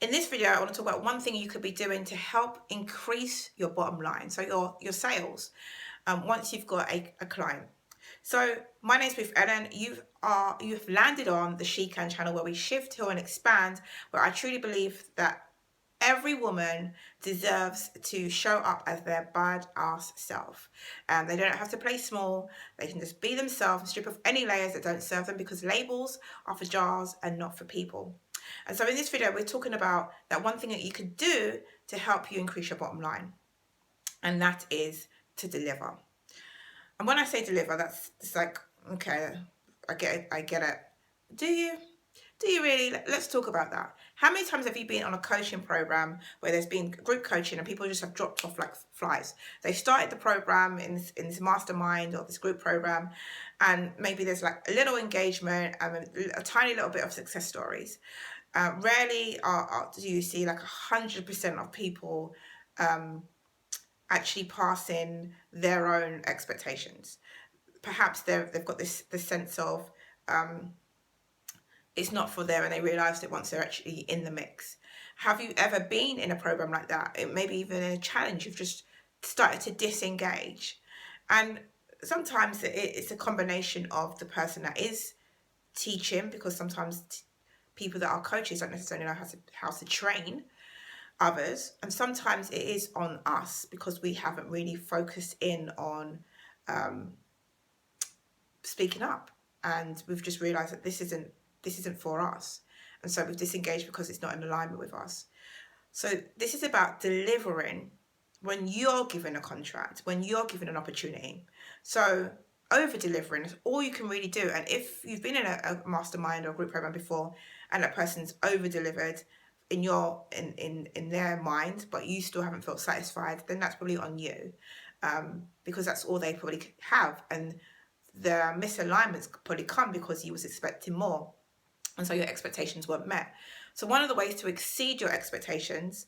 In this video, I want to talk about one thing you could be doing to help increase your bottom line, so your sales, once you've got a client. So my name's Ruth Ellen. You've landed on the She Can channel, where we shift, heal, and expand. Where I truly believe that every woman deserves to show up as their badass self. They don't have to play small. They can just be themselves and strip off any layers that don't serve them, because labels are for jars and not for people. And so in this video, we're talking about that one thing that you could do to help you increase your bottom line. And that is to deliver. And when I say deliver, it's like, okay, I get it. Do you? Do you really? Let's talk about that. How many times have you been on a coaching program where there's been group coaching and people just have dropped off like flies? They started the program in this mastermind or this group program, and maybe there's like a little engagement and a tiny little bit of success stories. Rarely do you see like 100% of people actually passing their own expectations. Perhaps they've got this sense of it's not for them, and they realised it once they're actually in the mix. Have you ever been in a program like that? It maybe even in a challenge, you've just started to disengage. And sometimes it's a combination of the person that is teaching, because sometimes people that are coaches don't necessarily know how to train others, and sometimes it is on us because we haven't really focused in on speaking up, and we've just realized that this isn't for us, and so we've disengaged because it's not in alignment with us. So this is about delivering when you're given a contract, when you're given an opportunity. So over delivering is all you can really do. And if you've been in a mastermind or a group program before and that person's over delivered in their mind, but you still haven't felt satisfied, then that's probably on you, because that's all they probably have. And the misalignments probably come because you was expecting more, and so your expectations weren't met. So one of the ways to exceed your expectations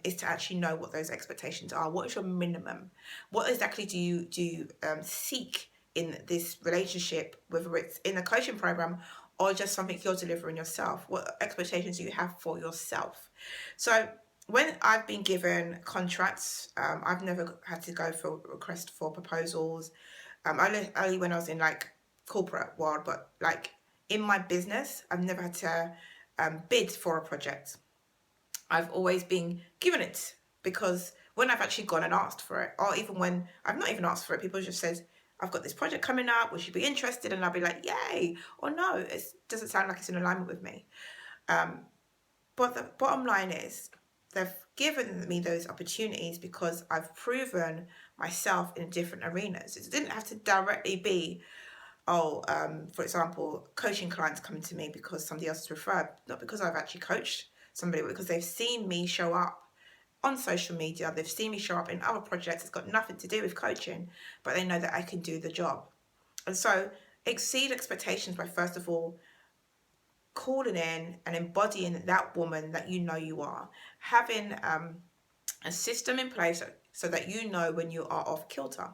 is to actually know what those expectations are. What is your minimum? What exactly do you seek in this relationship, whether it's in a coaching program or just something you're delivering yourself? What expectations do you have for yourself? So when I've been given contracts, I've never had to go for request for proposals. Only when I was in like corporate world, but like in my business, I've never had to bid for a project. I've always been given it, because when I've actually gone and asked for it, or even when I've not even asked for it, people just said, I've got this project coming up, would you be interested? And I'll be like, yay, or no, it doesn't sound like it's in alignment with me. But the bottom line is, they've given me those opportunities because I've proven myself in different arenas. It didn't have to directly be, for example, coaching clients coming to me because somebody else has referred, not because I've actually coached somebody, but because they've seen me show up on social media, they've seen me show up in other projects. It's got nothing to do with coaching, but they know that I can do the job. And so exceed expectations by, first of all, calling in and embodying that woman that you know you are, having a system in place so that you know when you are off kilter,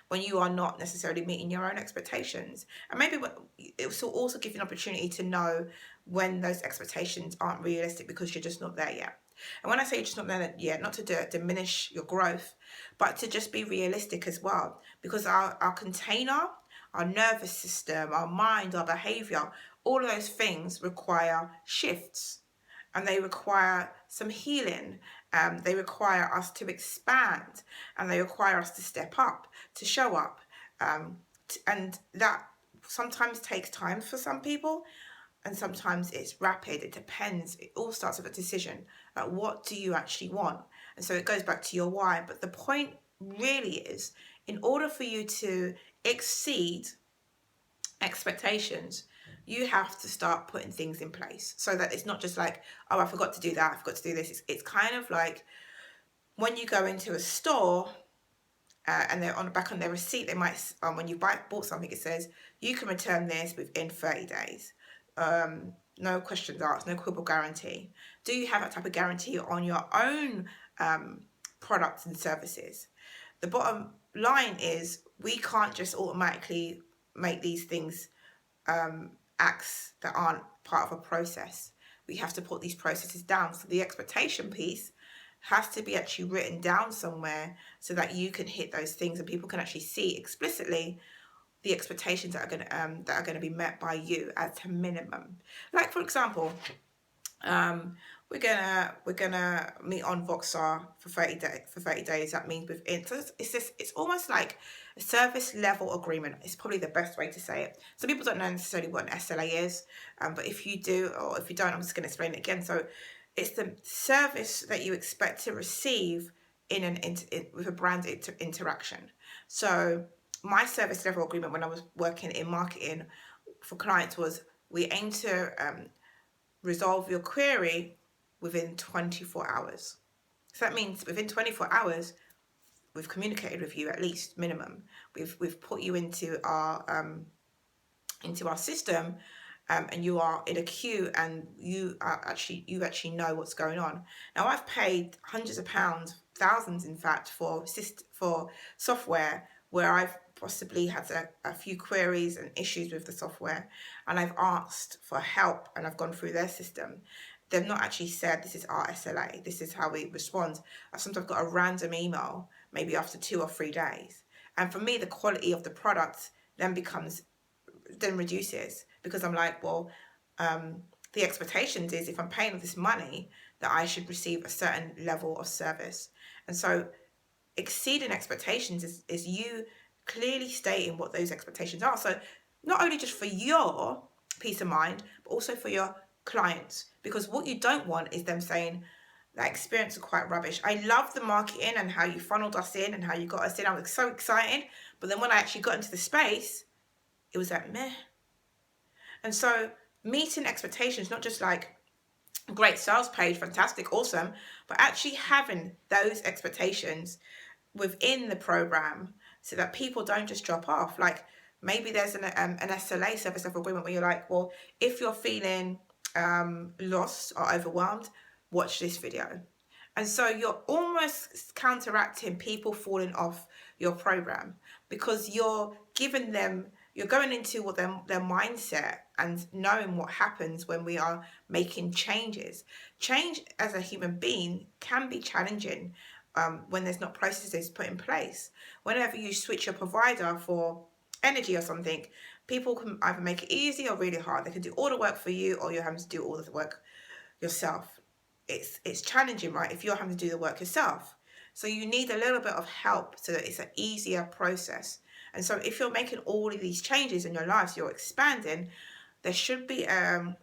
when you are not necessarily meeting your own expectations. And maybe it will also give you an opportunity to know when those expectations aren't realistic because you're just not there yet. And when I say you're just not there yet, not to diminish your growth, but to just be realistic as well, because our container, our nervous system, our mind, our behavior, all of those things require shifts, and they require some healing. They require us to expand, and they require us to step up, to show up. And that sometimes takes time for some people, and sometimes it's rapid. It depends. It all starts with a decision. Like, what do you actually want? And so it goes back to your why. But the point really is, in order for you to exceed expectations, you have to start putting things in place so that it's not just like, oh, I forgot to do that, I forgot to do this. It's kind of like when you go into a store and they're back on their receipt, they might, when you bought something, it says you can return this within 30 days. No questions asked, no quibble guarantee. Do you have that type of guarantee on your own products and services? The bottom line is, we can't just automatically make these things acts that aren't part of a process. we have to put these processes down. So the expectation piece has to be actually written down somewhere so that you can hit those things and people can actually see explicitly the expectations that are going to be met by you at a minimum. Like, for example, we're gonna meet on Voxar for 30 days. That means within, so it's almost like a service level agreement. It's probably the best way to say it. Some people don't know necessarily what an SLA is, but if you do, or if you don't, I'm just going to explain it again. So it's the service that you expect to receive with a brand interaction. So my service level agreement when I was working in marketing for clients was, we aim to resolve your query within 24 hours. So that means within 24 hours, we've communicated with you, at least minimum. We've put you into our system, and you are in a queue, and you actually know what's going on. Now, I've paid hundreds of pounds, thousands in fact, for software where I've possibly had a few queries and issues with the software, and I've asked for help, and I've gone through their system. They've not actually said, this is our SLA, this is how we respond. I've sometimes got a random email, maybe after 2 or 3 days. And for me, the quality of the product then reduces, because I'm like, well, the expectations is, if I'm paying all this money, that I should receive a certain level of service. And so exceeding expectations is you clearly stating what those expectations are. So not only just for your peace of mind, but also for your clients, because what you don't want is them saying, that experience is quite rubbish. I love the marketing and how you funneled us in and how you got us in. I was so excited. But then when I actually got into the space, it was like, meh. And so meeting expectations, not just like great sales page, fantastic, awesome, but actually having those expectations within the program so that people don't just drop off. Like, maybe there's an SLA, service level agreement, where you're like, well, if you're feeling lost or overwhelmed, watch this video. And so you're almost counteracting people falling off your program, because you're giving them, you're going into what their mindset and knowing what happens when we are making changes. Change as a human being can be challenging when there's not processes put in place. Whenever you switch your provider for energy or something, people can either make it easy or really hard. They can do all the work for you, or you're having to do all the work yourself. It's challenging, right, if you're having to do the work yourself. So you need a little bit of help so that it's an easier process. And so if you're making all of these changes in your life, so you're expanding, there should be a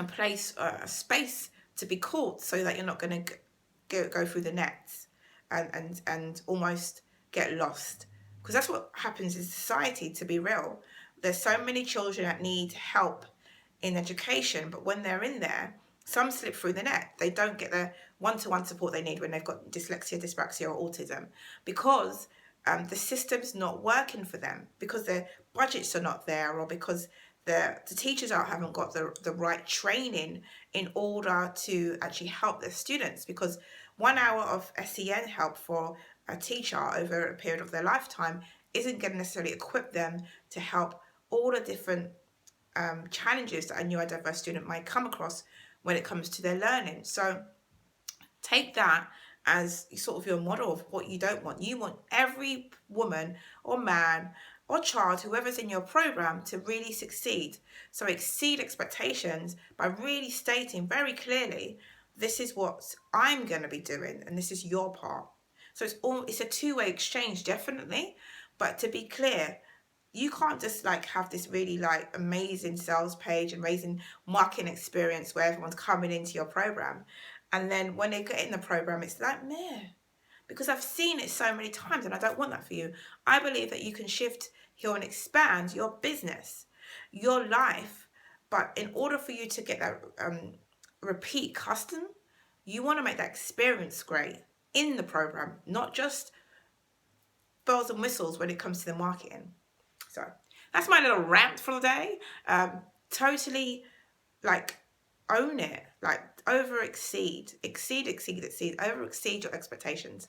place, a space to be caught, so that you're not going to go through the nets and almost get lost. Because that's what happens in society, to be real. There's so many children that need help in education, but when they're in there, some slip through the net. They don't get the one-to-one support they need when they've got dyslexia, dyspraxia, or autism, because the system's not working for them, because their budgets are not there, or because the teachers haven't got the right training in order to actually help their students. Because 1 hour of SEN help for a teacher over a period of their lifetime isn't going to necessarily equip them to help all the different challenges that a neurodiverse student might come across when it comes to their learning. So take that as sort of your model of what you don't want. You want every woman or man or child, whoever's in your program, to really succeed. So exceed expectations by really stating very clearly, this is what I'm going to be doing and this is your part. So it's a two-way exchange, definitely. But to be clear, you can't just like have this really like amazing sales page and amazing marketing experience where everyone's coming into your program, and then when they get in the program, it's like meh. Because I've seen it so many times, and I don't want that for you. I believe that you can shift here and expand your business, your life, but in order for you to get that repeat custom, you want to make that experience great in the program, not just bells and whistles when it comes to the marketing. So that's my little rant for the day. Totally like own it, like over exceed your expectations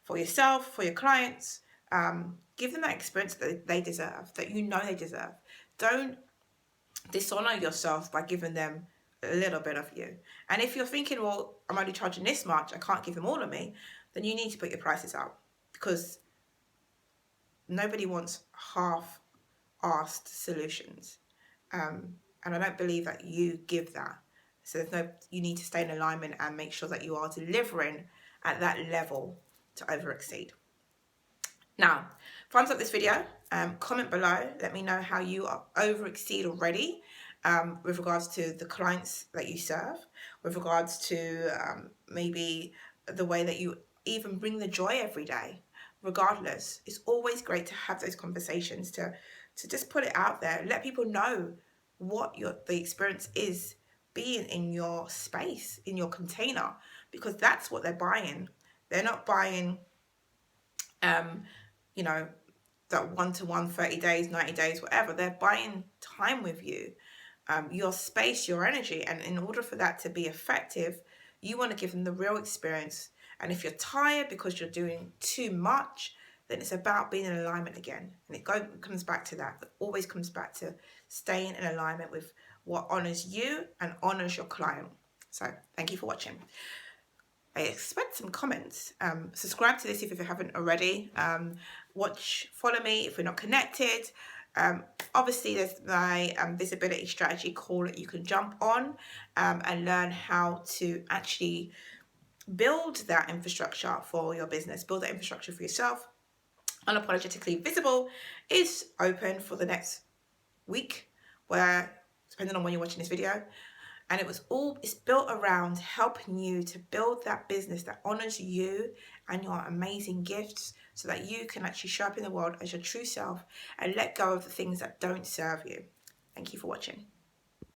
for yourself, for your clients. Give them that experience that they deserve, that you know they deserve. Don't dishonor yourself by giving them a little bit of you. And if you're thinking, well, I'm only charging this much, I can't give them all of me, then you need to put your prices up, because nobody wants half-assed solutions. And I don't believe that you give that. So you need to stay in alignment and make sure that you are delivering at that level to over exceed. Now, thumbs up this video, comment below, let me know how you are over exceed already, with regards to the clients that you serve, with regards to maybe the way that you even bring the joy every day. Regardless, it's always great to have those conversations, to just put it out there, let people know what the experience is being in your space, in your container, because that's what they're buying. They're not buying you know, that 1-to-1, 30 days, 90 days, whatever. They're buying time with you, your space, your energy. And in order for that to be effective, you want to give them the real experience. And if you're tired because you're doing too much, then it's about being in alignment again. And it comes back to that. It always comes back to staying in alignment with what honors you and honors your client. So thank you for watching. I expect some comments. Subscribe to this if you haven't already. Follow me if we're not connected. Obviously, there's my visibility strategy call that you can jump on and learn how to actually build that infrastructure for your business, build that infrastructure for yourself. Unapologetically Visible is open for the next week, where, depending on when you're watching this video, and it's built around helping you to build that business that honors you and your amazing gifts, so that you can actually show up in the world as your true self and let go of the things that don't serve you. Thank you for watching.